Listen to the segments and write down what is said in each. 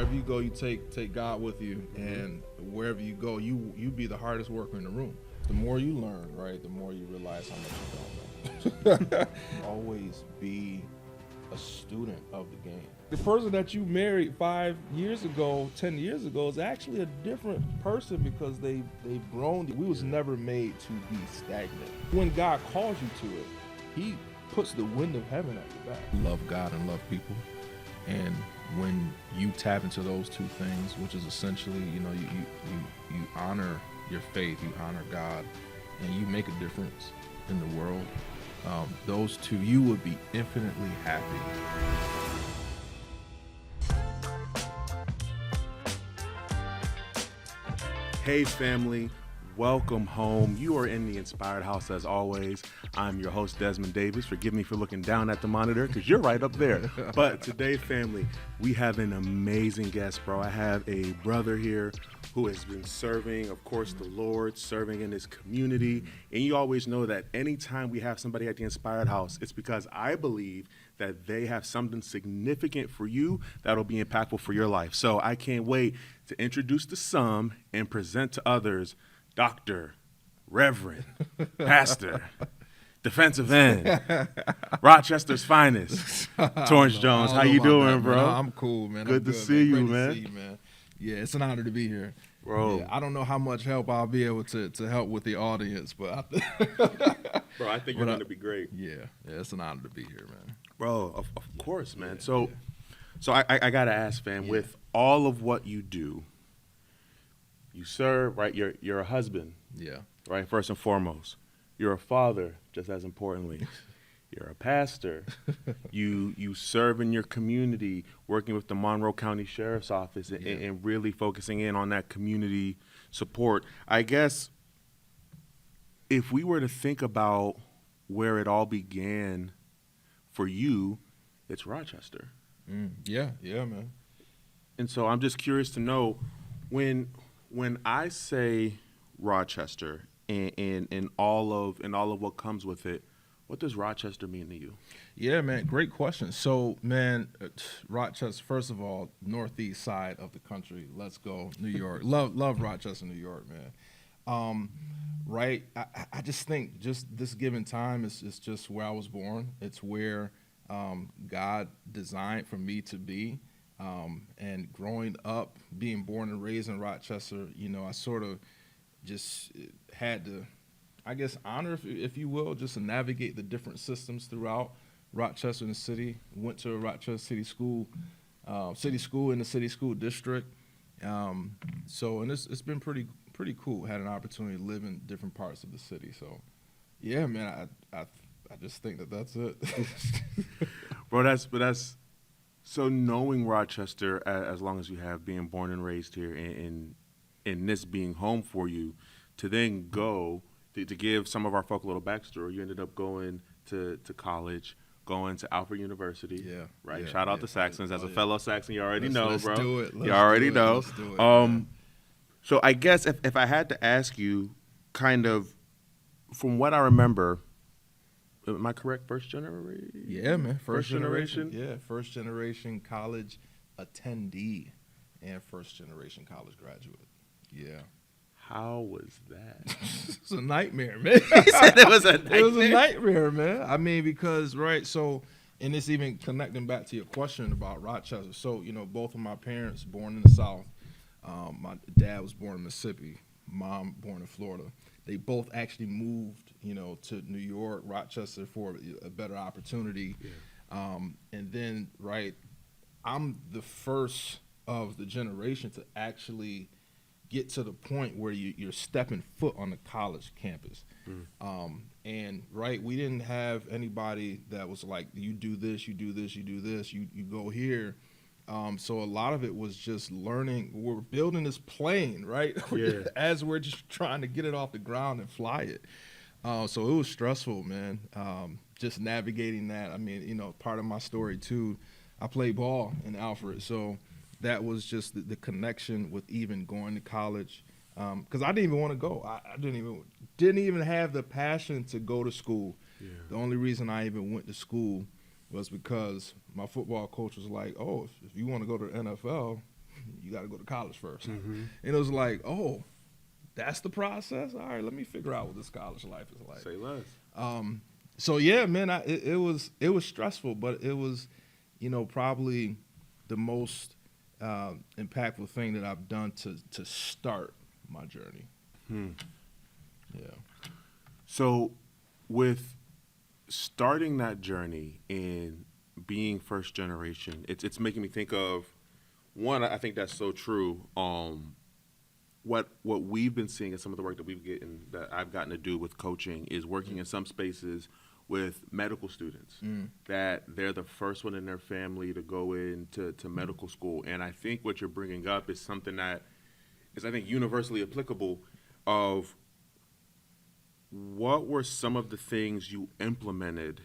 wherever you go, you take God with you, and wherever you go, you be the hardest worker in the room. The more you learn, right, the more you realize how much you don't know. Always be a student of the game. The person that you married 5 years ago, 10 years ago is actually a different person because they've grown. We was never made to be stagnant. When God calls you to it, he puts the wind of heaven at your back. Love God and love people. And when you tap into those two things, which is essentially, you honor your faith, you honor God, and you make a difference in the world, those two, you would be infinitely happy. Hey family, welcome home. You are in the Inspired House as always. I'm your host, Desmond Davis. Forgive me for looking down at the monitor because you're right up there. But today, family, we have an amazing guest, bro. I have a brother here who has been serving, of course, the Lord, serving in his community. And you always know that anytime we have somebody at the Inspired House, it's because I believe that they have something significant for you that'll be impactful for your life. So I can't wait to introduce to some and present to others Dr., Reverend, Pastor, defensive end, Rochester's finest, Torrance Jones. How you doing, that, bro? Man. I'm cool, man. Good to see you, man. To see you, man. Yeah, it's an honor to be here. Bro. Yeah, I don't know how much help I'll be able to help with the audience, but bro, I think you're going to be great. Yeah, it's an honor to be here, man. Bro, of course, man. So I got to ask, fam, with all of what you do, you serve, right? You're a husband. Yeah. Right, first and foremost. You're a father, just as importantly. You're a pastor. You serve in your community, working with the Monroe County Sheriff's Office and really focusing in on that community support. I guess if we were to think about where it all began for you, it's Rochester. Yeah, man. And so I'm just curious to know, when I say Rochester and all of what comes with it, what does Rochester mean to you? Yeah, man, great question. So, man, Rochester, first of all, northeast side of the country. Let's go, New York. love Rochester, New York, man. Right? I just think just this given time is just where I was born. It's where God designed for me to be. And growing up, being born and raised in Rochester, I sort of just had to, I guess, honor, if you will, just to navigate the different systems throughout Rochester and the city. Went to a Rochester City School in the city school district. And it's been pretty cool. Had an opportunity to live in different parts of the city. So, yeah, man, I just think that's it. Bro, that's so knowing Rochester as long as you have, being born and raised here, and this being home for you, to then go to give some of our folk a little backstory. You ended up going to college, going to Alfred University. Yeah. Right. Yeah, Shout out to Saxons. As a fellow Saxon, you already know, let's bro. Do it. You already know. Let's do it. So I guess if I had to ask you, kind of, from what I remember, am I correct? First generation? Yeah, man. First generation? Yeah, first generation college attendee and first generation college graduate. Yeah. How was that? It's a nightmare, man. He said it was a nightmare. It was a nightmare, man. I mean, because, right, so, and it's even connecting back to your question about Rochester. So, both of my parents born in the South. My dad was born in Mississippi, mom born in Florida. They both actually moved, to New York, Rochester, for a better opportunity. Yeah. And then, right, I'm the first of the generation to actually get to the point where you're stepping foot on the college campus. And, right, we didn't have anybody that was like, you do this, you do this, you do this, you go here. So a lot of it was just learning. We're building this plane, right? Yeah. As we're just trying to get it off the ground and fly it. So it was stressful, man. Just navigating that. I mean, part of my story too, I played ball in Alfred. So that was just the connection with even going to college. Because I didn't even want to go. I didn't even have the passion to go to school. Yeah. The only reason I even went to school was because my football coach was like, oh, if you want to go to the NFL, you got to go to college first. Mm-hmm. And it was like, oh, that's the process. All right, let me figure out what this college life is like. Say less. So yeah, man, it was stressful, but it was, probably the most impactful thing that I've done to start my journey. Yeah. So, with starting that journey and being first generation, it's making me think of one. I think that's so true. What we've been seeing in some of the work that I've gotten to do with coaching is working in some spaces with medical students that they're the first one in their family to go into medical school. And I think what you're bringing up is something that is, I think, universally applicable of what were some of the things you implemented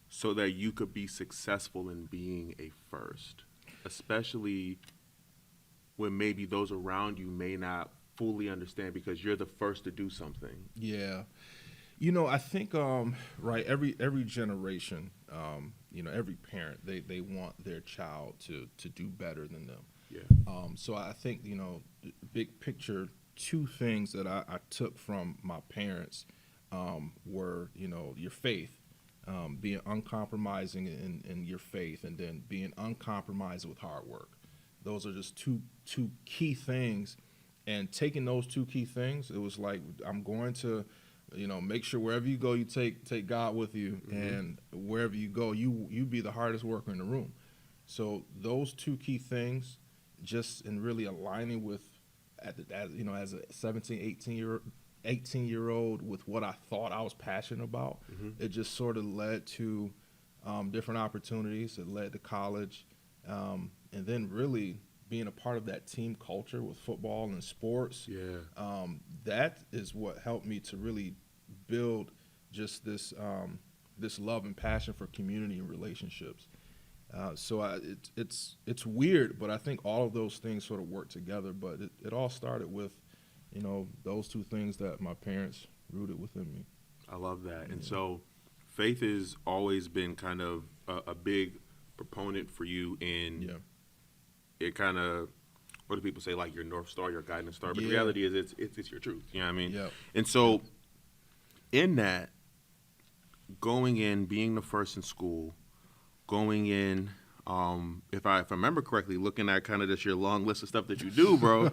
so that you could be successful in being a first, especially when maybe those around you may not fully understand because you're the first to do something. Yeah. I think, right, every generation, every parent, they want their child to do better than them. Yeah. So I think, the big picture, two things that I took from my parents were, your faith, being uncompromising in your faith, and then being uncompromised with hard work. Those are just two key things. And taking those two key things, it was like, I'm going to, make sure wherever you go, you take God with you, and wherever you go, you be the hardest worker in the room. So those two key things, just in really aligning with, as a 17, 18-year-old with what I thought I was passionate about, it just sort of led to different opportunities. It led to college, and then really being a part of that team culture with football and sports. Yeah. That is what helped me to really build just this love and passion for community and relationships. So it's weird, but I think all of those things sort of work together. But it all started with, those two things that my parents rooted within me. I love that. And so faith has always been kind of a big proponent for you in it kind of, what do people say, like your North Star, your guiding star? But the reality is it's your truth. You know what I mean? Yeah. And so in that, going in, being the first in school, going in, if I remember correctly, looking at kind of just your long list of stuff that you do, bro,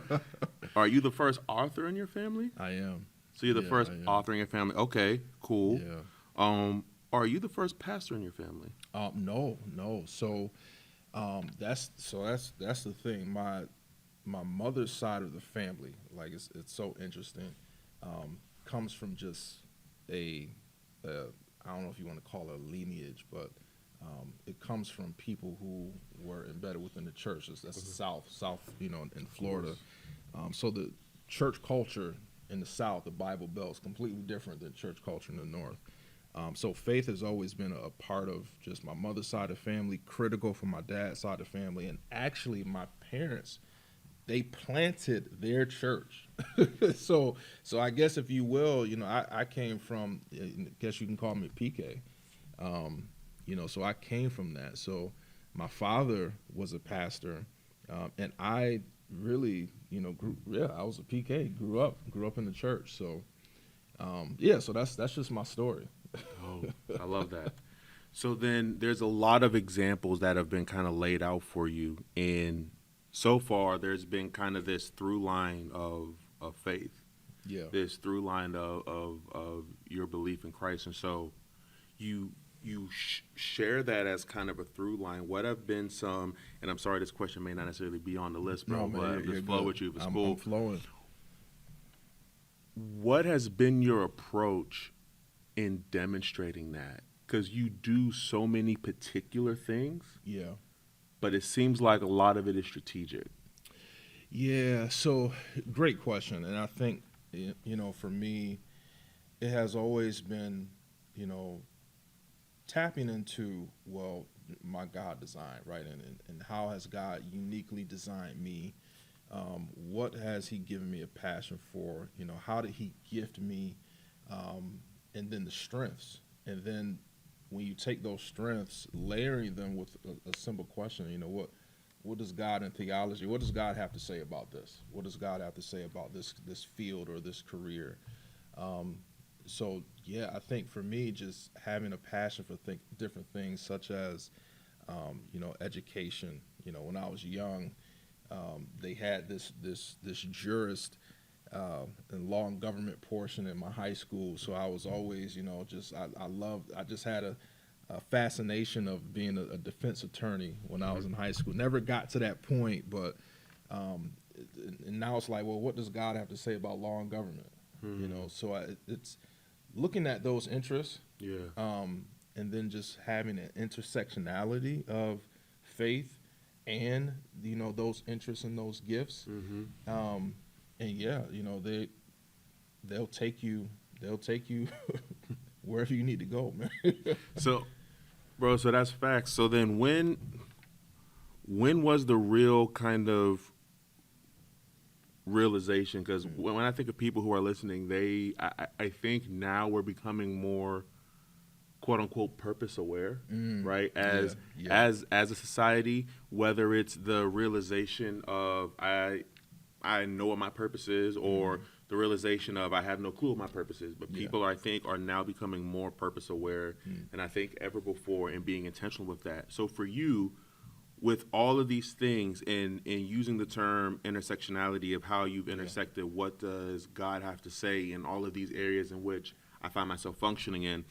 are you the first author in your family? I am. So you're the first author in your family. Okay, cool. Yeah. Are you the first pastor in your family? No. So that's the thing. My mother's side of the family, like it's so interesting, comes from just I don't know if you want to call it a lineage, but it comes from people who were embedded within the church. That's the South, in Florida. So the church culture in the South, the Bible Belt, is completely different than church culture in the North. So faith has always been a part of just my mother's side of the family, critical for my dad's side of the family, and actually my parents, they planted their church. So I guess, if you will, I came from, I guess you can call me a PK. So I came from that. So my father was a pastor, and I really, I was a PK, grew up in the church. So, so that's just my story. Oh, I love that. So then there's a lot of examples that have been kind of laid out for you. And so far, there's been kind of this through line of faith. Yeah. This through line of your belief in Christ. And so you share that as kind of a through line. What have been some, and I'm sorry this question may not necessarily be on the list, bro, but let's flow with you. It's cool. I'm flowing. What has been your approach in demonstrating that? Because you do so many particular things. Yeah. But it seems like a lot of it is strategic. Yeah, so great question. And I think, for me, it has always been, tapping into, my God design, right? And how has God uniquely designed me? What has he given me a passion for? How did he gift me? And then the strengths. And then when you take those strengths, layering them with a simple question, What does God in theology? What does God have to say about this? What does God have to say about this field or this career? So yeah, I think for me, just having a passion for different things, such as education. When I was young, they had this jurist and law and government portion in my high school. So I was always, I just had a fascination of being a defense attorney when I was in high school. Never got to that point, but and now it's like, well, what does God have to say about law and government? So it's looking at those interests, and then just having an intersectionality of faith and those interests and those gifts. And yeah, they'll take you wherever you need to go, man. So, bro, so that's facts. So then when was the real kind of realization? Because when I think of people who are listening, I think now we're becoming more quote unquote purpose aware, right? As a society, whether it's the realization of I know what my purpose is, or the realization of I have no clue what my purpose is. But people, I think, are now becoming more purpose aware, and I think ever before, and being intentional with that. So for you, with all of these things and using the term intersectionality of how you've intersected, what does God have to say in all of these areas in which I find myself functioning in,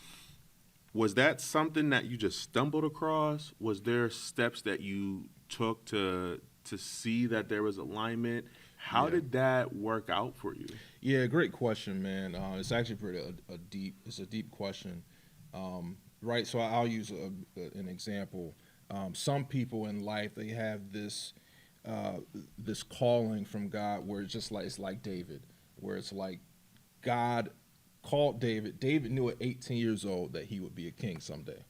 was that something that you just stumbled across? Was there steps that you took to see that there was alignment? How did that work out for you? Yeah, great question, man. It's actually it's a deep question, right? So I'll use an example. Some people in life, they have this calling from God where it's like David, where it's like God called David. David knew at 18 years old that he would be a king someday.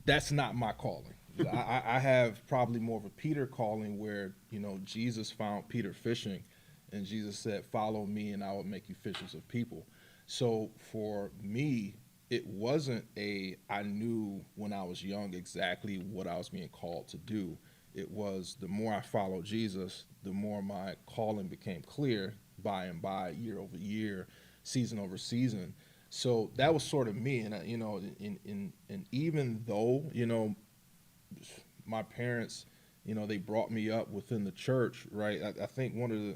That's not my calling. I have probably more of a Peter calling where, Jesus found Peter fishing, and Jesus said, "Follow me and I will make you fishers of people." So for me, it wasn't I knew when I was young exactly what I was being called to do. It was the more I followed Jesus, the more my calling became clear by and by, year over year, season over season. So that was sort of me. And, and even though, my parents, they brought me up within the church, right? I think one of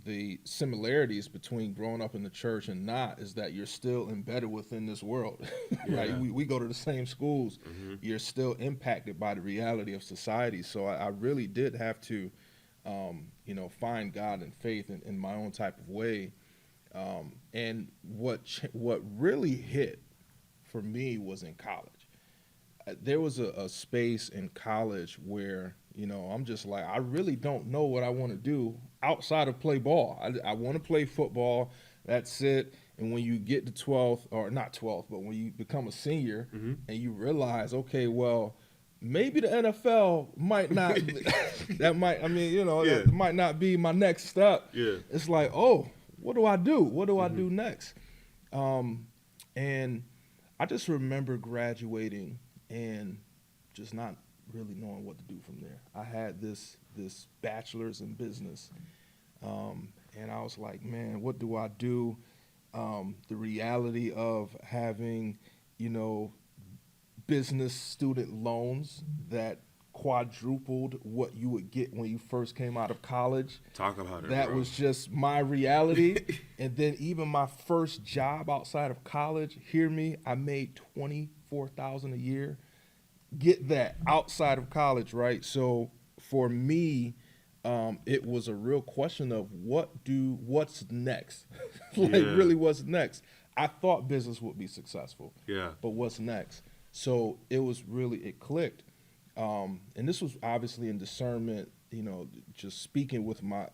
the similarities between growing up in the church and not is that you're still embedded within this world, right? We go to the same schools. You're still impacted by the reality of society. So I really did have to, find God and faith in my own type of way. And what really hit for me was in college. There was a space in college where, I'm just like, I really don't know what I want to do outside of play ball. I want to play football. That's it. And when you get to 12th, or not 12th, but when you become a senior and you realize, okay, well, maybe the NFL might not, that might not be my next step. Yeah. It's like, oh, what do I do? What do I do next? And I just remember graduating and just not really knowing what to do from there. I had this bachelor's in business, and I was like, man, what do I do? The reality of having, business student loans that quadrupled what you would get when you first came out of college. Talk about it, That bro. was just my reality. And then even my first job outside of college, hear me, I made $24,000 a year. Get that, outside of college, right? So for me, it was a real question of what's next? Really what's next? I thought business would be successful. Yeah. But what's next? So it clicked. And this was obviously in discernment, just speaking with my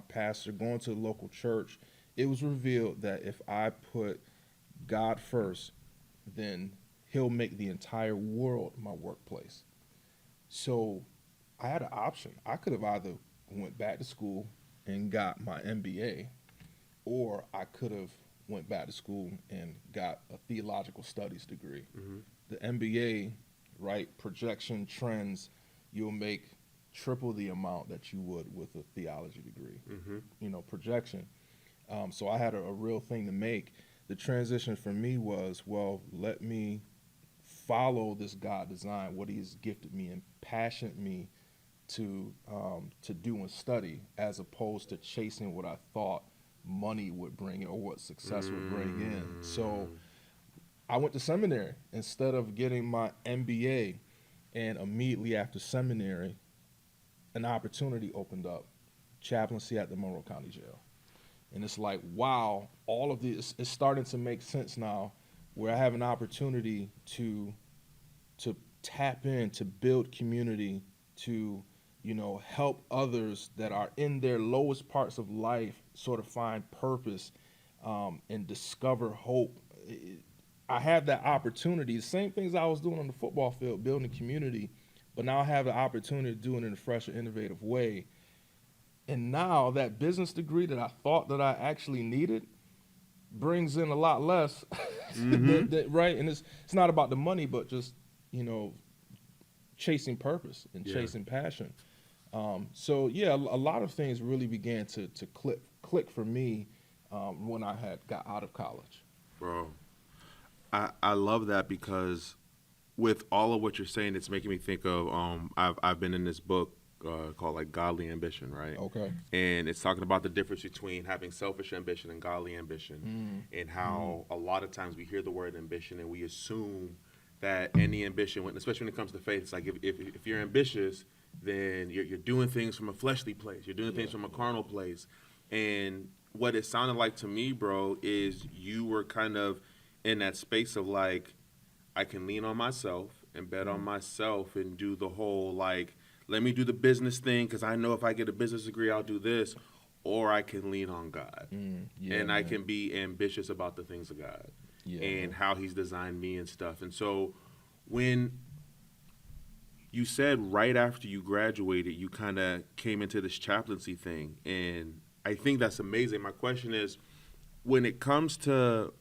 pastor, going to the local church. It was revealed that if I put God first, then he'll make the entire world my workplace. So I had an option. I could have either went back to school and got my MBA, or I could have went back to school and got a theological studies degree. The MBA, right, projection trends, you'll make triple the amount that you would with a theology degree, Mm-hmm. projection. So I had a real thing to make. The transition for me was, well, let me follow this God design, what He's gifted me and passionate me to do and study, as opposed to chasing what I thought money would bring in or what success would bring in. So I went to seminary instead of getting my MBA, and immediately after seminary, an opportunity opened up, chaplaincy at the Monroe County Jail. And it's like, wow, all of this is starting to make sense now, where I have an opportunity to tap in, to build community, to help others that are in their lowest parts of life sort of find purpose, and discover hope. I have that opportunity, the same things I was doing on the football field, building community, but now I have the opportunity to do it in a fresh and innovative way. And now that business degree that I thought that I actually needed brings in a lot less, right? And it's not about the money, but just, chasing purpose and chasing passion. So yeah, a lot of things really began to click for me when I had got out of college. Bro, I love that, because with all of what you're saying, it's making me think of I've been in this book called like Godly Ambition, right? Okay. And it's talking about the difference between having selfish ambition and godly ambition, and how a lot of times we hear the word ambition and we assume that any ambition, especially when it comes to faith, it's like if you're ambitious, then you're doing things from a fleshly place. You're doing things from a carnal place. And what it sounded like to me, bro, is you were kind of in that space of like, I can lean on myself and bet on myself and do the whole like, let me do the business thing because I know if I get a business degree, I'll do this. Or I can lean on God. And I can be ambitious about the things of God and how He's designed me and stuff. And so when you said right after you graduated, you kind of came into this chaplaincy thing. And I think that's amazing. My question is, when it comes to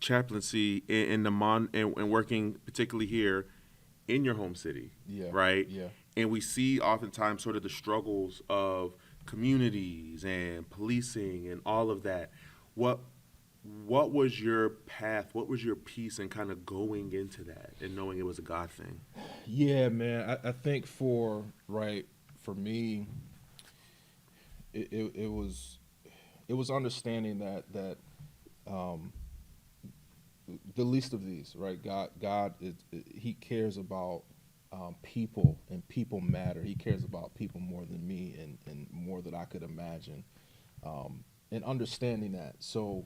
chaplaincy and working particularly here in your home city, right? Yeah. And we see oftentimes sort of the struggles of communities and policing and all of that. What was your path? What was your piece in kind of going into that and knowing it was a God thing? Yeah, man. I think for me, it was understanding that the least of these, right? God, He cares about people, and people matter. He cares about people more than me, and more than I could imagine, and understanding that. So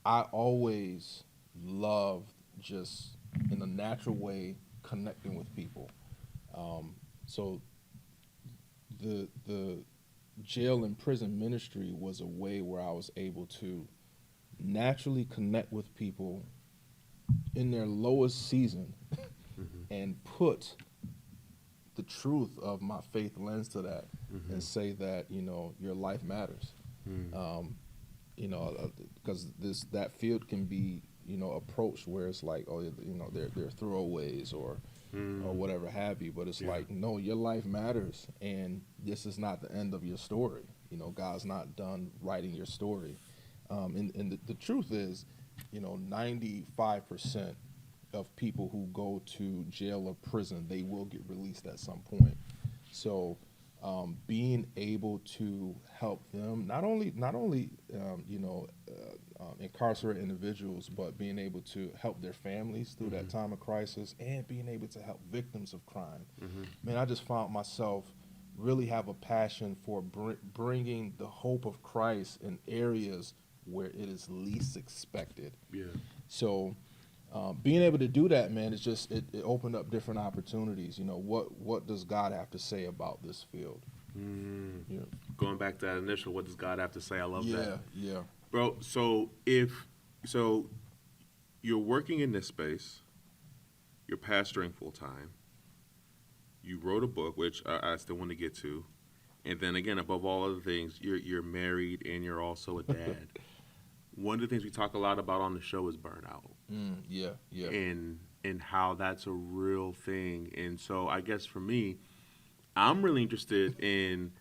I always loved, just in a natural way, connecting with people. So the jail and prison ministry was a way where I was able to naturally connect with people in their lowest season and put the truth of my faith lens to that, and say that your life matters. Because that field can be approached where it's like, oh, they're throwaways or whatever have you, but it's like, no, your life matters, and this is not the end of your story. God's not done writing your story. And the truth is, 95% of people who go to jail or prison, they will get released at some point. So being able to help them, not only incarcerate individuals, but being able to help their families through that time of crisis, and being able to help victims of crime. Man, I just found myself really have a passion for bringing the hope of Christ in areas where it is least expected. So being able to do that, man, it's just it opened up different opportunities. What does God have to say about this field? Going back to that initial, what does God have to say? I love that. Yeah. Bro, so you're working in this space, you're pastoring full time, you wrote a book, which I still want to get to, and then again, above all other things, you're married and you're also a dad. One of the things we talk a lot about on the show is burnout. Yeah. And and how that's a real thing. And so I guess for me, I'm really interested in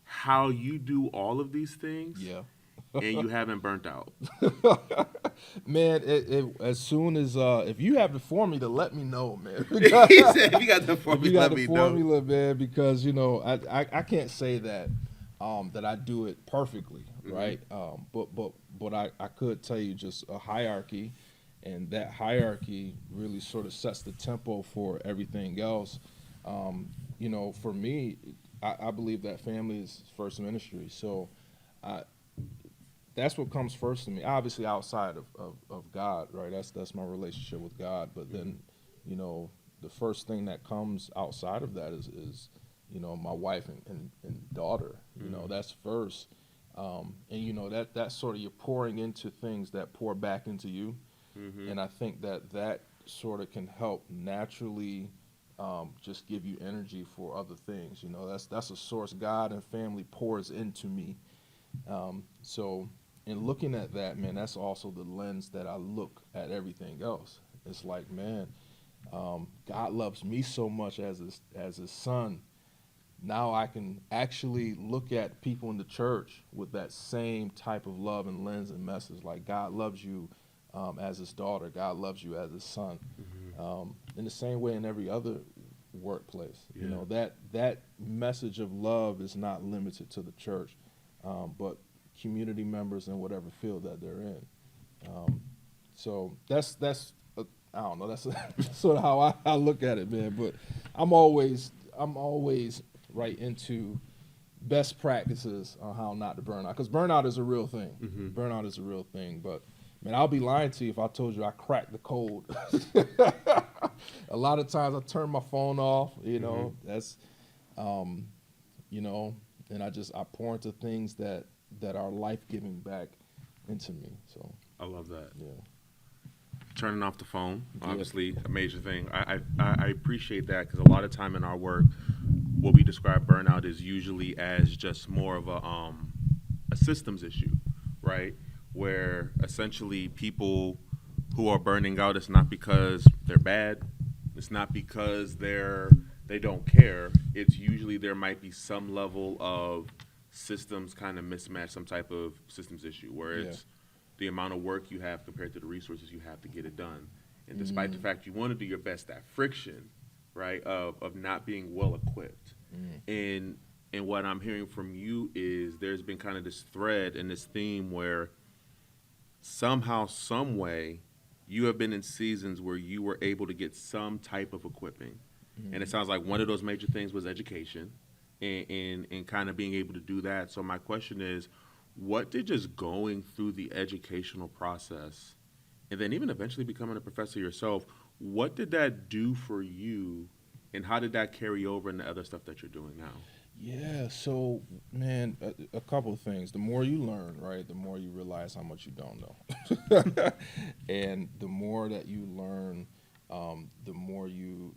how you do all of these things Yeah. and you haven't burnt out. Man, as soon as if you have the formula, let me know, man. He said, if you got the If formula, you got let the me know. formula, man, because I can't say that that I do it perfectly, right? But I could tell you just a hierarchy, and that hierarchy really sort of sets the tempo for everything else. For me, I believe that family is first ministry, so I, that's what comes first to me. Obviously, outside of God, right? That's my relationship with God. But then, the first thing that comes outside of that is my wife and daughter. That's first. That's sort of you're pouring into things that pour back into you. And I think that sort of can help naturally just give you energy for other things. That's a source. God and family pours into me. So in looking at that, man, that's also the lens that I look at everything else. It's like, man, God loves me so much as his son. Now I can actually look at people in the church with that same type of love and lens and message. Like, God loves you as his daughter. God loves you as his son. In the same way in every other workplace. Yeah. That message of love is not limited to the church, but community members in whatever field that they're in. So that's I don't know. That's sort of how I look at it, man. But I'm always right into best practices on how not to burn out, because burnout is a real thing. Burnout is a real thing. But man, I'll be lying to you if I told you I cracked the code. A lot of times I turn my phone off. That's and I pour into things that are life giving back into me. So I love that. yeah. Turning off the phone, Yeah. obviously, a major thing. I appreciate that because a lot of time in our work, what we describe burnout is usually as just more of a systems issue, right? Where essentially people who are burning out, it's not because they're bad, it's not because they don't care. It's usually there might be some level of systems kind of mismatch, some type of systems issue where it's the amount of work you have compared to the resources you have to get it done. And despite the fact you want to do your best, that friction, right, of not being well equipped. And what I'm hearing from you is there's been kind of this thread and this theme where somehow, some way, you have been in seasons where you were able to get some type of equipping. And it sounds like one of those major things was education and kind of being able to do that. So my question is, what did just going through the educational process and then even eventually becoming a professor yourself, what did that do for you and how did that carry over into other stuff that you're doing now? Yeah, so man, a couple of things. The more you learn, right, the more you realize how much you don't know. And the more that you learn, the more you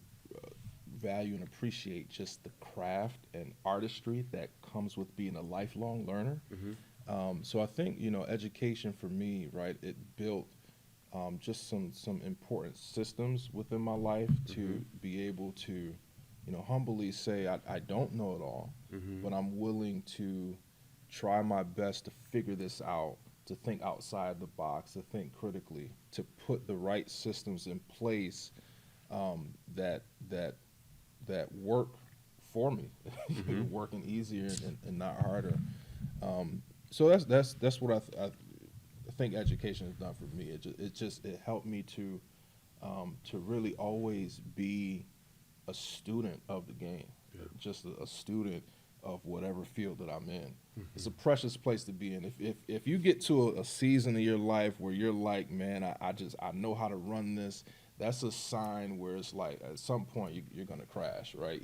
value and appreciate just the craft and artistry that comes with being a lifelong learner. So I think, education for me, right, it built just some important systems within my life to be able to, humbly say I don't know it all, but I'm willing to try my best to figure this out, to think outside the box, to think critically, to put the right systems in place that work for me, working easier and not harder. So that's what I think education has done for me. It helped me to really always be a student of the game, just a student of whatever field that I'm in. It's a precious place to be in. If you get to a season of your life where you're like, man, I know how to run this, that's a sign where it's like at some point you're gonna crash, right?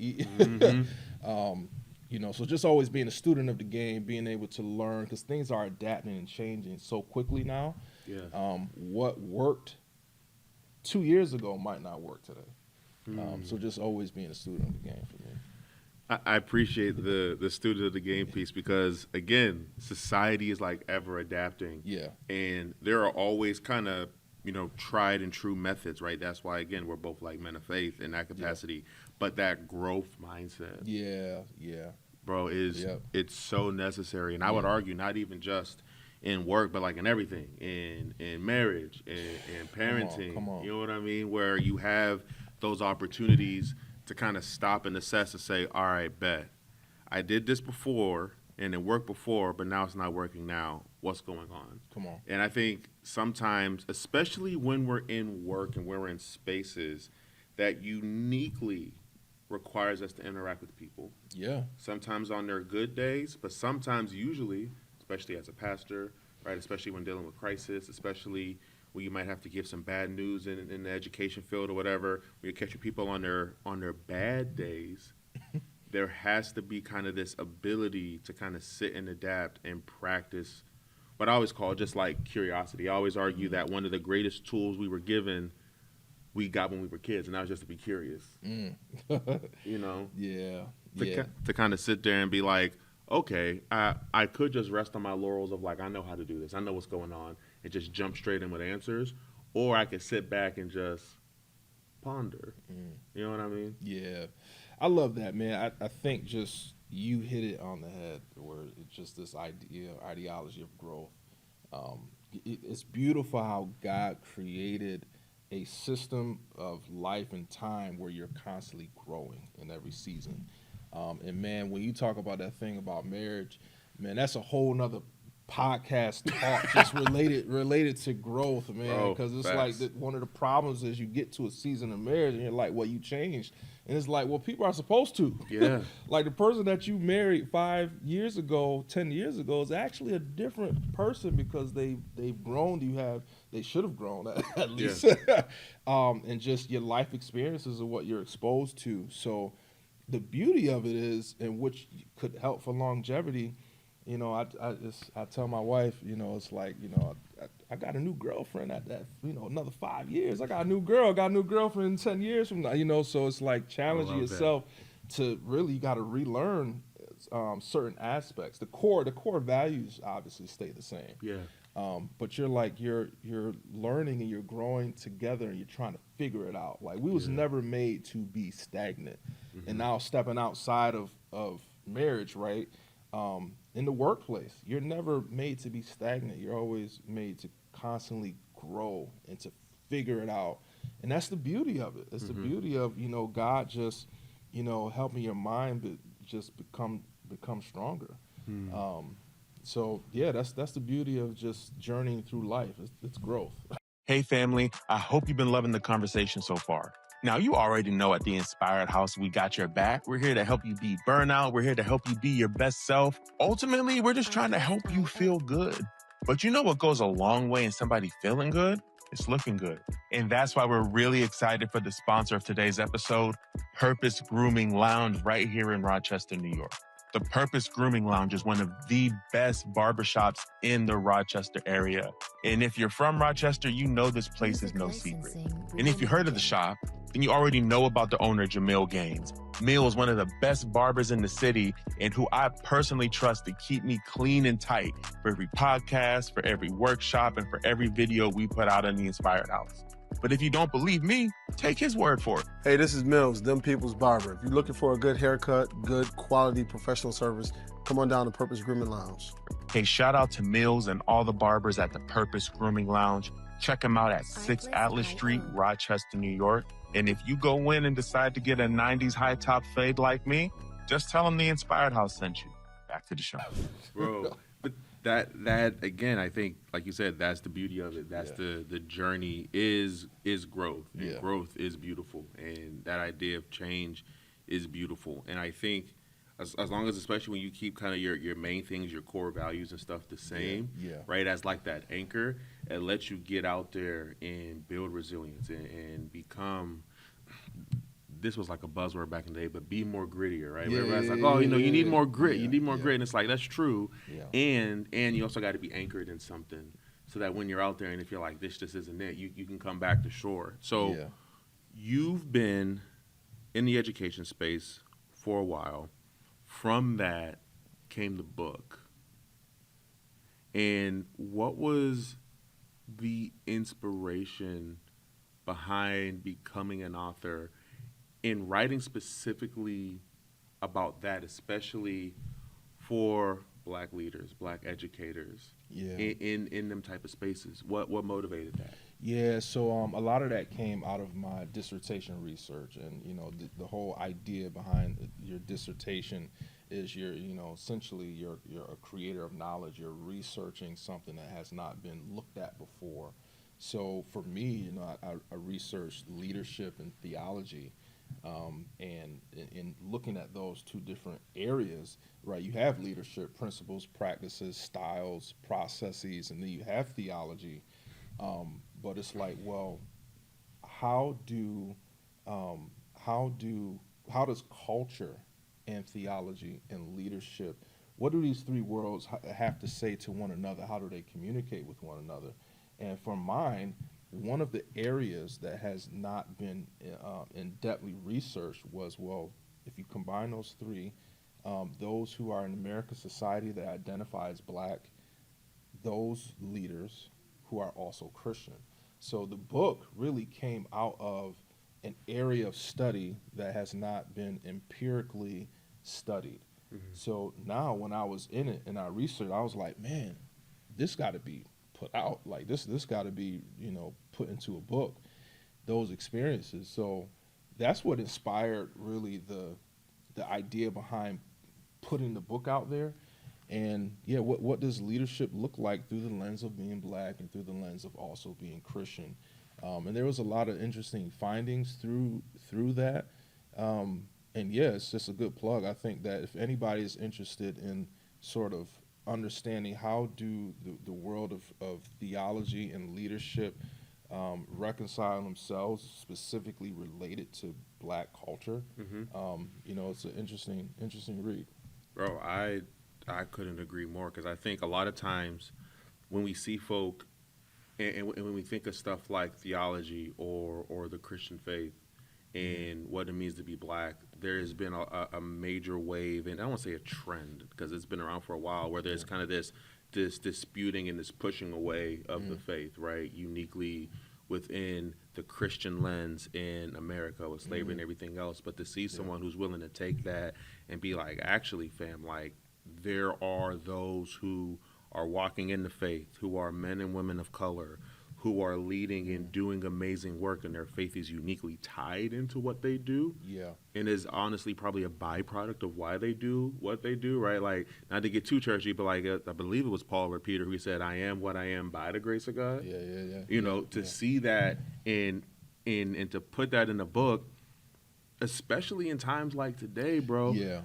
So just always being a student of the game, being able to learn, because things are adapting and changing so quickly now. What worked 2 years ago might not work today. So just always being a student of the game for me. I appreciate the student of the game piece because, again, society is like ever adapting. Yeah. And there are always kind of tried and true methods, right? That's why, again, we're both like men of faith in that capacity. But that growth mindset, Yeah. bro, Yep. it's so necessary. And I would Yeah. argue not even just in work, but like in everything, in marriage, in parenting. Come on. You know what I mean? Where you have those opportunities to kind of stop and assess and say, all right, bet. I did this before and it worked before, but now it's not working now. What's going on? Come on. And I think sometimes, especially when we're in work and we're in spaces that uniquely requires us to interact with people, Yeah. sometimes on their good days, but sometimes, usually, especially as a pastor, right, especially when dealing with crisis, especially when you might have to give some bad news in the education field or whatever, when you're catching people on their bad days, there has to be kind of this ability to kind of sit and adapt and practice what I always call just like curiosity. I always argue that one of the greatest tools we were given, we got when we were kids, and that was just to be curious. You know, Yeah. to kind of sit there and be like, okay, I could just rest on my laurels of like, I know how to do this, I know what's going on, and just jump straight in with answers, or I could sit back and just ponder. You know what I mean? Yeah. I love that, man. I think just you hit it on the head where it's just this ideology of growth. It's beautiful how God created a system of life and time where you're constantly growing in every season. And man, when you talk about that thing about marriage, man, that's a whole nother podcast talk just related to growth, man. Because it's like one of the problems is you get to a season of marriage and you're like, well, you changed. And it's like, well, people are supposed to. Yeah. Like the person that you married 5 years ago, 10 years ago is actually a different person because they've grown. They should have grown at least. And just your life experiences are what you're exposed to. So the beauty of it is, and which could help for longevity, I tell my wife, it's like, I got a new girlfriend at that, another 5 years. I got a new girlfriend 10 years from now, so it's like challenging yourself to really, you got to relearn certain aspects. The core values obviously stay the same. Yeah. But you're learning and you're growing together and you're trying to figure it out. Like we was never made to be stagnant. And now stepping outside of marriage, right? In the workplace, you're never made to be stagnant. You're always made to constantly grow and to figure it out. And that's the beauty of it. It's the beauty of, God just, helping your mind just become stronger. So yeah, that's the beauty of just journeying through life. It's growth. Hey family, I hope you've been loving the conversation so far. Now, you already know at the Inspired House, we got your back. We're here to help you beat burnout. We're here to help you be your best self. Ultimately, we're just trying to help you feel good. But you know what goes a long way in somebody feeling good? It's looking good. And that's why we're really excited for the sponsor of today's episode, Purpose Grooming Lounge, right here in Rochester, New York. The Purpose Grooming Lounge is one of the best barbershops in the Rochester area. And if you're from Rochester, you know this place is no secret. And if you heard of the shop, then you already know about the owner, Jamil Gaines. Jamil is one of the best barbers in the city and who I personally trust to keep me clean and tight for every podcast, for every workshop, and for every video we put out on the Inspired House. But if you don't believe me, take his word for it. Hey, this is Mills, Them People's Barber. If you're looking for a good haircut, good quality professional service, come on down to Purpose Grooming Lounge. Hey, shout out to Mills and all the barbers at the Purpose Grooming Lounge. Check them out at 6 Atlas Street, Rochester, New York. And if you go in and decide to get a 90s high top fade like me, just tell them the Inspired House sent you. Back to the show. Bro, but that again, I think, like you said, that's the beauty of it. That's the journey is growth. And growth is beautiful. And that idea of change is beautiful. And I think as long as, especially when you keep kind of your main things, your core values and stuff the same, right, as like that anchor, it lets you get out there and build resilience and become, this was like a buzzword back in the day, but be more grittier, right? Everybody's like, you need more grit. You need more grit. And it's like, that's true. And you also got to be anchored in something so that when you're out there and if you're like, this isn't it, you can come back to shore. So you've been in the education space for a while. From that came the book. And what was the inspiration behind becoming an author in writing specifically about that, especially for Black leaders, Black educators, Yeah. in them type of spaces? What motivated that? Yeah, so a lot of that came out of my dissertation research, and the whole idea behind your dissertation is essentially you're a creator of knowledge. You're researching something that has not been looked at before. So for me, I researched leadership and theology, and in looking at those two different areas, right? You have leadership principles, practices, styles, processes, and then you have theology. But it's like, well, how do how does culture and theology and leadership, what do these three worlds have to say to one another? How do they communicate with one another? And for mine, one of the areas that has not been in-depthly researched was, well, if you combine those three, those who are in American society that identify as Black, those leaders who are also Christian. So the book really came out of an area of study that has not been empirically studied. So now when I was in it and I researched, I was like, man, this got to be put out. Like this got to be, put into a book, those experiences. So that's what inspired really the idea behind putting the book out there. And yeah, what does leadership look like through the lens of being Black and through the lens of also being Christian? And there was a lot of interesting findings through that. And yeah, it's just a good plug. I think that if anybody is interested in sort of understanding how do the world of theology and leadership reconcile themselves, specifically related to Black culture, it's an interesting read. Bro, I couldn't agree more, because I think a lot of times when we see folk and when we think of stuff like theology or the Christian faith and what it means to be Black, there has been a major wave, and I don't want to say a trend because it's been around for a while, where there's kind of this disputing and this pushing away of the faith, right? Uniquely within the Christian lens in America with slavery and everything else. But to see someone who's willing to take that and be like, actually, fam, like, there are those who are walking in the faith, who are men and women of color, who are leading and doing amazing work, and their faith is uniquely tied into what they do. Yeah. And is honestly probably a byproduct of why they do what they do, right? Like, not to get too churchy, but like, I believe it was Paul or Peter who said, I am what I am by the grace of God. Yeah. To see that and to put that in a book, especially in times like today, bro. Yeah.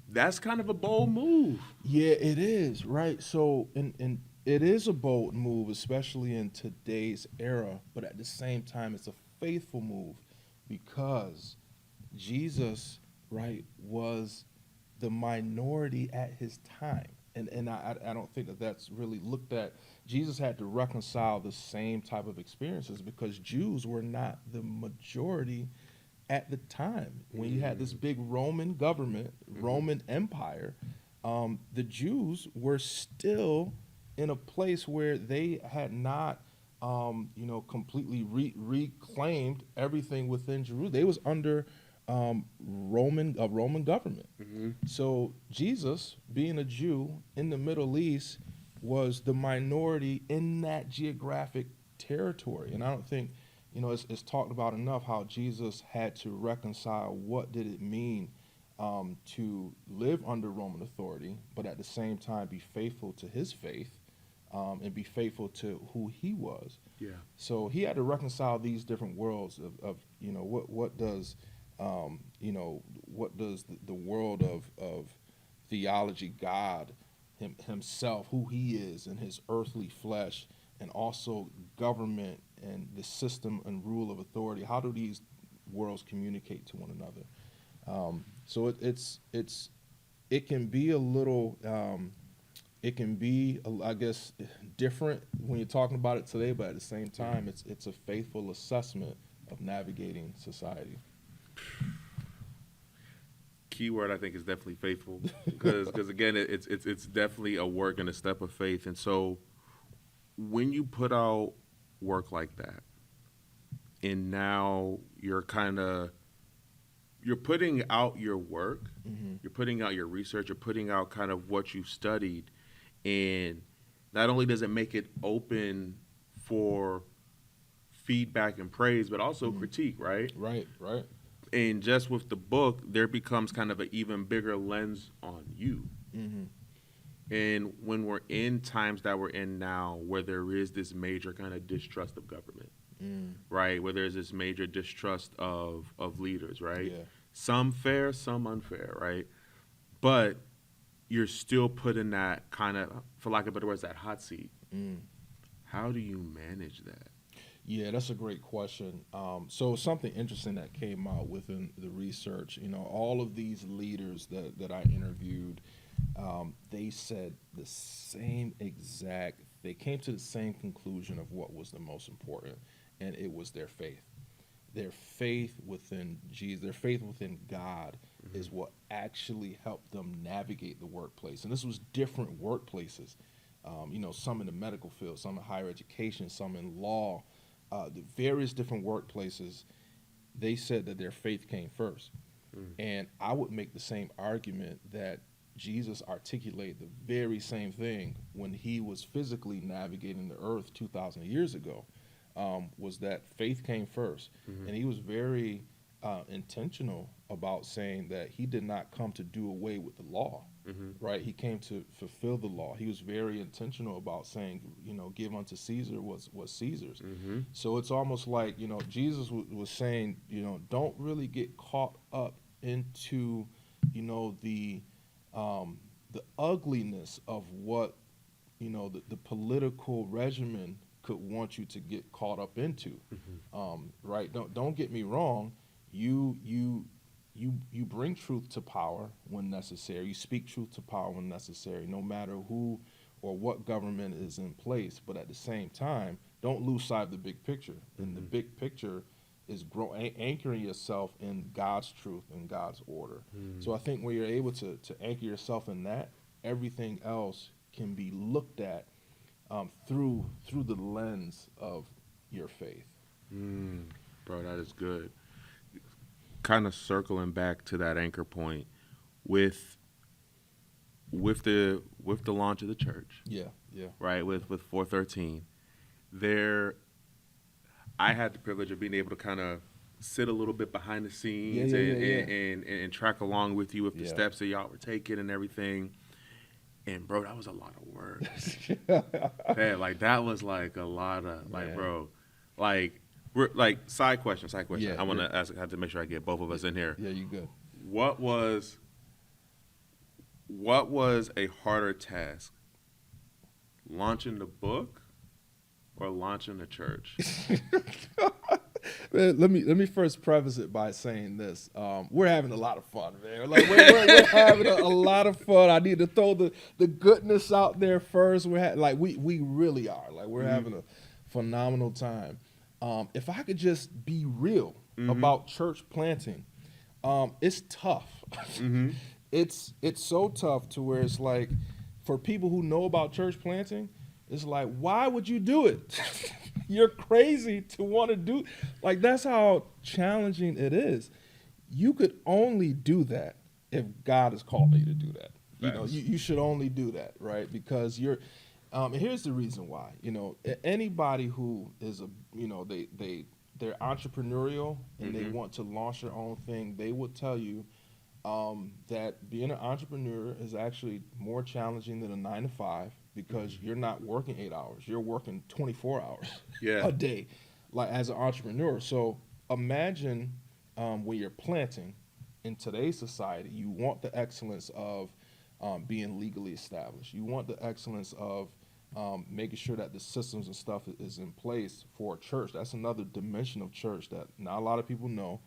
That's kind of a bold move. Yeah, it is, right? So, and it is a bold move, especially in today's era, but at the same time, it's a faithful move, because Jesus, right, was the minority at his time. And I don't think that that's really looked at. Jesus had to reconcile the same type of experiences, because Jews were not the majority at the time. When you had this big Roman government, Roman Empire, the Jews were still in a place where they had not, completely reclaimed everything within Jerusalem. They was under Roman government. So Jesus, being a Jew in the Middle East, was the minority in that geographic territory. And I don't think, it's talked about enough how Jesus had to reconcile what did it mean to live under Roman authority, but at the same time be faithful to his faith, and be faithful to who he was. Yeah. So he had to reconcile these different worlds of what does the world of theology, God himself, who he is in his earthly flesh, and also government and the system and rule of authority. How do these worlds communicate to one another? So it can be a little, I guess, different when you're talking about it today, but at the same time, it's a faithful assessment of navigating society. Keyword, I think, is definitely faithful, because again, it's definitely a work and a step of faith. And so when you put out work like that, and now you're putting out your work, you're putting out your research, you're putting out kind of what you've studied, and not only does it make it open for feedback and praise, but also critique, right? Right. And just with the book, there becomes kind of an even bigger lens on you. And when we're in times that we're in now, where there is this major kind of distrust of government, right? Where there's this major distrust of leaders, right? Yeah. Some fair, some unfair, right? But you're still put in that kind of, for lack of better words, that hot seat. How do you manage that? Yeah, that's a great question. So something interesting that came out within the research, all of these leaders that I interviewed, they said the same exact, they came to the same conclusion of what was the most important, and it was their faith. Their faith within Jesus, their faith within God is what actually helped them navigate the workplace. And this was different workplaces, some in the medical field, some in higher education, some in law, the various different workplaces. They said that their faith came first. And I would make the same argument that Jesus articulated the very same thing when he was physically navigating the earth 2,000 years ago, was that faith came first. And he was very intentional about saying that he did not come to do away with the law, right? He came to fulfill the law. He was very intentional about saying, give unto Caesar what's Caesar's. So it's almost like, Jesus was saying, don't really get caught up into, the ugliness of what, the political regimen could want you to get caught up into, right? Don't get me wrong. You bring truth to power when necessary. You speak truth to power when necessary, no matter who or what government is in place. But at the same time, don't lose sight of the big picture. And the big picture is anchoring yourself in God's truth and God's order. So I think when you're able to anchor yourself in that, everything else can be looked at through the lens of your faith. Bro, that is good. Kind of circling back to that anchor point with the launch of the church. Yeah. Right, with 413. I had the privilege of being able to kind of sit a little bit behind the scenes and track along with you with the steps that y'all were taking and everything. And bro, that was a lot of work. Man, that was a lot of bro, we're side question. Yeah, I want to ask. I have to make sure I get both of us in here. Yeah, you good. What was a harder task, launching the book or launching the church? Let me first preface it by saying this: we're having a lot of fun, man. We're having a lot of fun. I need to throw the goodness out there first. We really are. We're having a phenomenal time. If I could just be real about church planting, it's tough. It's so tough to where it's for people who know about church planting, it's why would you do it? You're crazy to want to do. That's how challenging it is. You could only do that if God has called you to do that. You should only do that, right? Because you're. And here's the reason why. Anybody who is they're entrepreneurial and they want to launch their own thing, they would tell you that being an entrepreneur is actually more challenging than a 9-to-5 because you're not working 8 hours. You're working 24 hours a day, as an entrepreneur. So imagine when you're planting in today's society, you want the excellence of being legally established. You want the excellence of making sure that the systems and stuff is in place for a church. That's another dimension of church that not a lot of people know.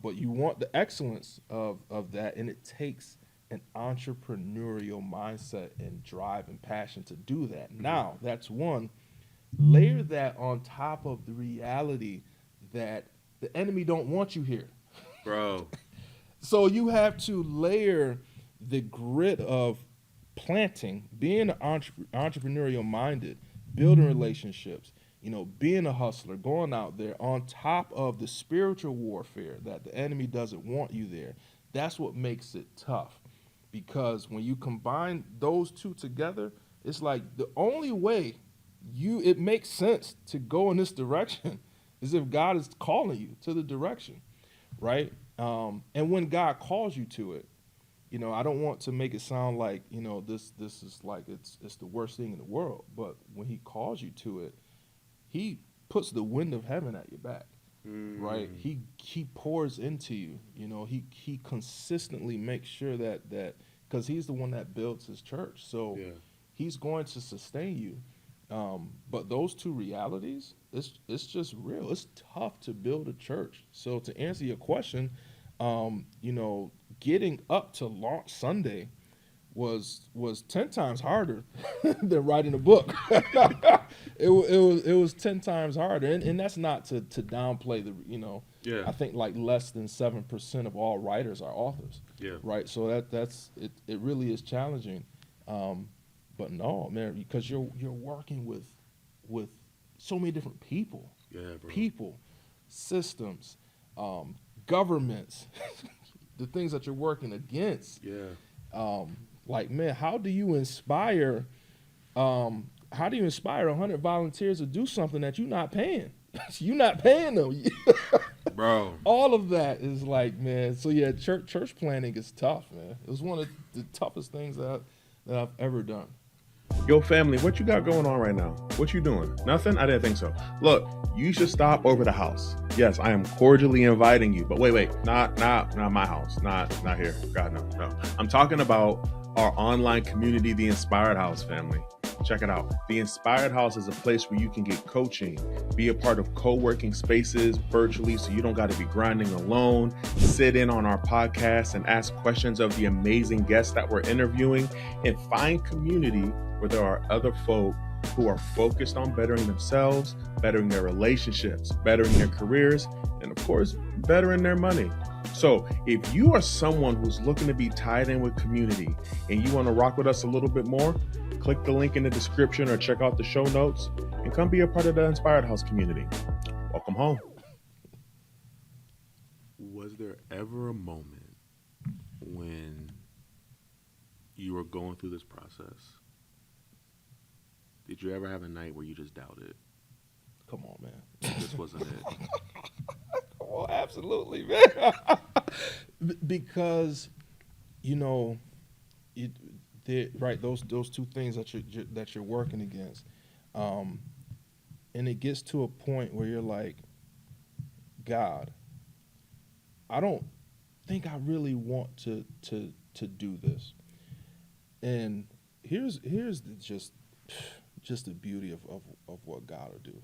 But you want the excellence of that, and it takes an entrepreneurial mindset and drive and passion to do that. Now, that's one. Layer that on top of the reality that the enemy don't want you here. Bro. So you have to layer the grit of planting, being entrepreneurial minded, building relationships, being a hustler, going out there on top of the spiritual warfare that the enemy doesn't want you there. That's what makes it tough, because when you combine those two together, it's like the only way it makes sense to go in this direction is if God is calling you to the direction, right? And when God calls you to it, I don't want to make it sound like, this is like it's the worst thing in the world. But when he calls you to it, he puts the wind of heaven at your back, right? He pours into you. He consistently makes sure that because he's the one that builds his church, so he's going to sustain you. But those two realities, it's just real. It's tough to build a church. So to answer your question, getting up to launch Sunday was 10 times harder than writing a book. it was 10 times harder, and that's not to downplay I think like less than 7% of all writers are authors. Right. So that's it. It really is challenging. But no, man, because you're working with so many different people. Bro. People, systems, governments, the things that you're working against. Like, man, how do you inspire 100 volunteers to do something that you're not paying? You're not paying them. Bro. All of that is like, man. So yeah, church planning is tough, man. It was one of the toughest things that I've ever done. Yo, family, what you got going on right now? What you doing? Nothing? I didn't think so. Look, you should stop over the house. Yes, I am cordially inviting you, but wait, not my house, not here. God, no. I'm talking about our online community, the Inspired House, family. Check it out. The Inspired House is a place where you can get coaching, be a part of co-working spaces virtually so you don't got to be grinding alone, sit in on our podcast and ask questions of the amazing guests that we're interviewing, and find community where there are other folk who are focused on bettering themselves, bettering their relationships, bettering their careers, and of course, bettering their money. So if you are someone who's looking to be tied in with community and you want to rock with us a little bit more, click the link in the description or check out the show notes and come be a part of the Inspired House community. Welcome home. Was there ever a moment when you were going through this process? Did you ever have a night where you just doubted? Come on, man. This wasn't it. Well, absolutely, man. Because, right, those two things that you're working against, and it gets to a point where you're like, God, I don't think I really want to do this. And here's just the beauty of what God will do.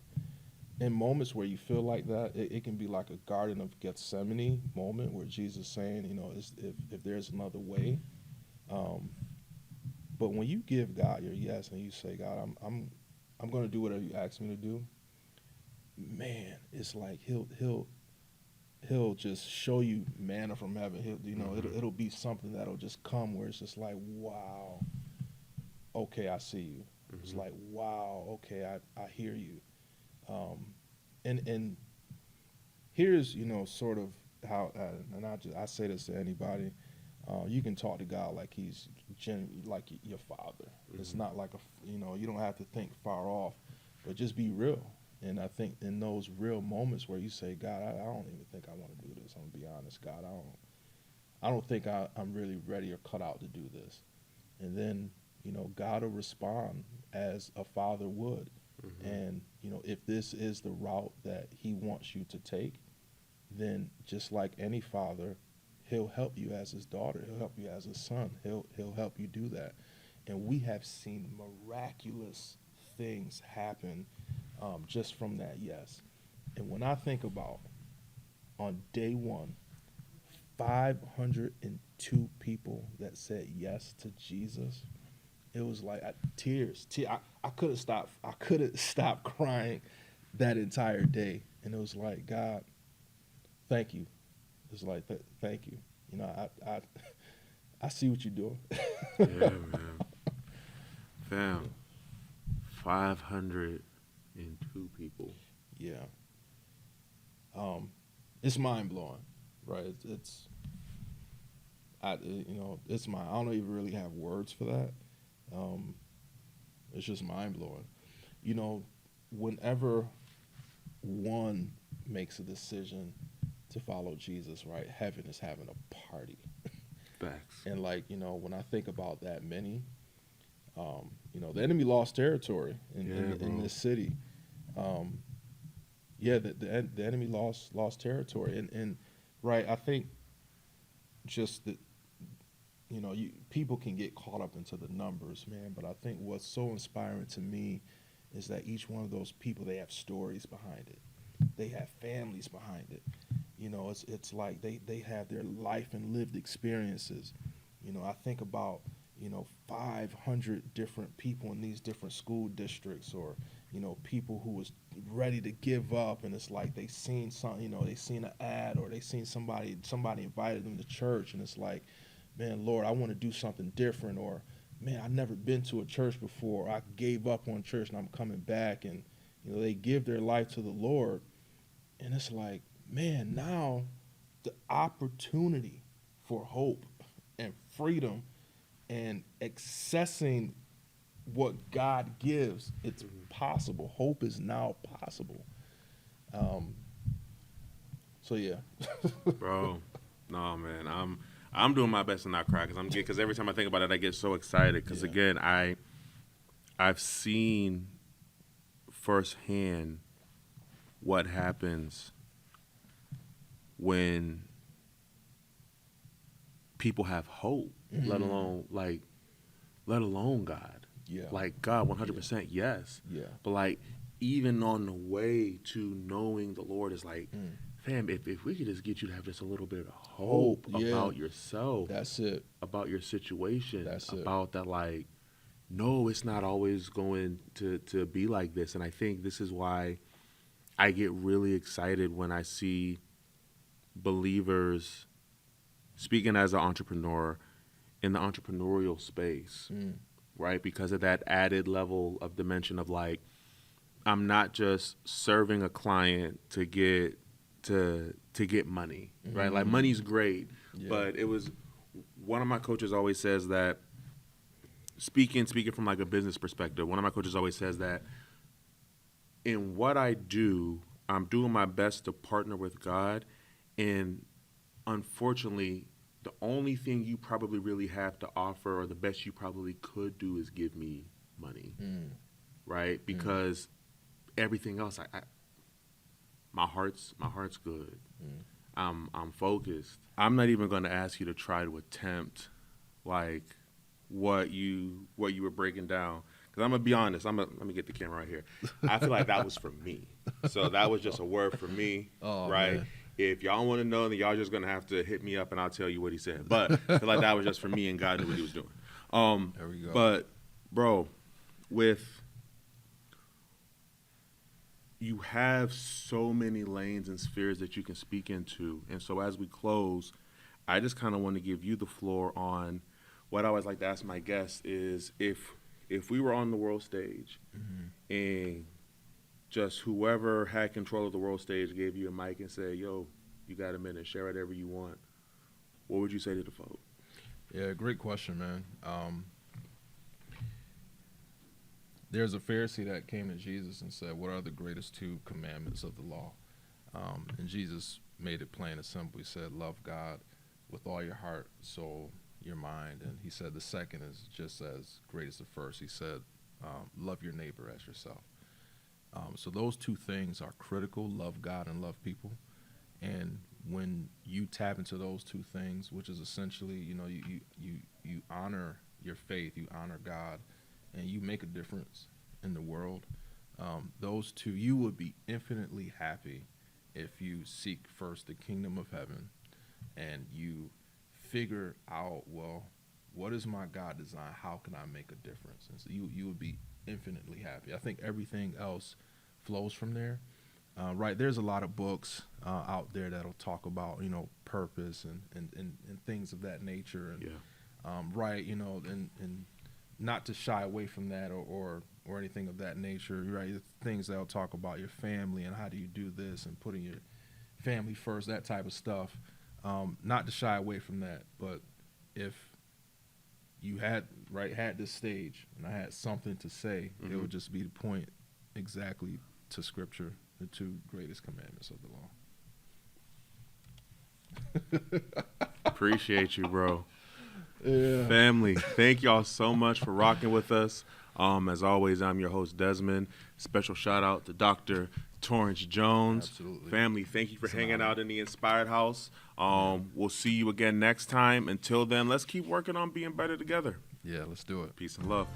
In moments where you feel like that, it can be like a Garden of Gethsemane moment where Jesus is saying, if there's another way. But when you give God your yes and you say, God, I'm going to do whatever you ask me to do, man, it's like he'll just show you manna from heaven. It'll be something that'll just come where it's just like, wow, okay, I see you. Mm-hmm. It's like, wow, okay, I hear you. And here's, sort of how, and I say this to anybody, you can talk to God like he's like your father. Mm-hmm. It's not like you don't have to think far off, but just be real. And I think in those real moments where you say, God, I don't even think I want to do this. I'm gonna be honest, God, I don't think I'm really ready or cut out to do this. And then, God will respond as a father would. Mm-hmm. And, if this is the route that he wants you to take, then just like any father, he'll help you as his daughter. He'll help you as his son. He'll help you do that. And we have seen miraculous things happen just from that yes. And when I think about on day one, 502 people that said yes to Jesus, it was like tears. I couldn't stop crying that entire day. And it was like, God, thank you. It's like, thank you. I see what you're doing. Yeah, man. Fam, 502 into people. Yeah. It's mind blowing, right? It's my. I don't even really have words for that. It's just mind blowing. You know, whenever one makes a decision to follow Jesus, right? Heaven is having a party. Facts. And like, when I think about that many, the enemy lost territory in this city. The enemy lost territory, and right. I think just that, people can get caught up into the numbers, man. But I think what's so inspiring to me is that each one of those people, they have stories behind it. They have families behind it. It's like they have their life and lived experiences. I think about 500 different people in these different school districts, or people who was ready to give up, and it's like they seen something, they seen an ad, or they seen somebody invited them to church, and it's like, man, Lord, I want to do something different, or man, I've never been to a church before. I gave up on church and I'm coming back, and they give their life to the Lord, and it's like, man, now the opportunity for hope and freedom and accessing what God gives, it's possible. Hope is now possible. So yeah. Bro, no, man, I'm doing my best to not cry because every time I think about it, I get so excited because again, I've seen firsthand what happens when people have hope, let alone God. Yeah. Like God, 100% yes. Yeah. But like even on the way to knowing the Lord is like, fam, if we could just get you to have just a little bit of hope about yourself. That's it. About your situation. That's it. About that, like, no, it's not always going to be like this. And I think this is why I get really excited when I see believers speaking as an entrepreneur in the entrepreneurial space, right? Because of that added level of dimension of like, I'm not just serving a client to get money, right? Like money's great, but it was one of my coaches always says that speaking from like a business perspective, one of my coaches always says that in what I do, I'm doing my best to partner with God, and unfortunately, the only thing you probably really have to offer, or the best you probably could do, is give me money, right? Because everything else, my heart's good. I'm focused. I'm not even going to ask you to try to attempt like what you were breaking down. Because I'm going to be honest. Let me get the camera right here. I feel like that was for me. So that was just a word for me, right? Man. If y'all want to know, then y'all just going to have to hit me up and I'll tell you what he said. But I feel like that was just for me, and God knew what he was doing. There we go. But, bro, you have so many lanes and spheres that you can speak into. And so as we close, I just kind of want to give you the floor on what I always like to ask my guests is if we were on the world stage and just whoever had control of the world stage gave you a mic and said, yo, you got a minute, share whatever you want, what would you say to the folk? Yeah, great question, man. There's a Pharisee that came to Jesus and said, what are the greatest two commandments of the law? And Jesus made it plain and simple. He said, love God with all your heart, soul, your mind. And he said the second is just as great as the first. He said, love your neighbor as yourself. So those two things are critical, love God and love people. And when you tap into those two things, which is essentially, you honor your faith, you honor God, and you make a difference in the world, those two, you would be infinitely happy if you seek first the kingdom of heaven and you figure out, well, what is my God design? How can I make a difference? And so you would be infinitely happy. I think everything else flows from there. Right, there's a lot of books out there that'll talk about, purpose and things of that nature. And right, and not to shy away from that or anything of that nature, right? Things that'll talk about your family and how do you do this and putting your family first, that type of stuff. Not to shy away from that, but if you had this stage and I had something to say, it would just be to point exactly to Scripture, the two greatest commandments of the law. Appreciate you, bro. Yeah. Family, thank y'all so much for rocking with us. As always, I'm your host, Desmond. Special shout out to Dr. Torrance Jones. Absolutely. Family, thank you for hanging out in the Inspired House. We'll see you again next time. Until then, let's keep working on being better together. Yeah, let's do it. Peace and love.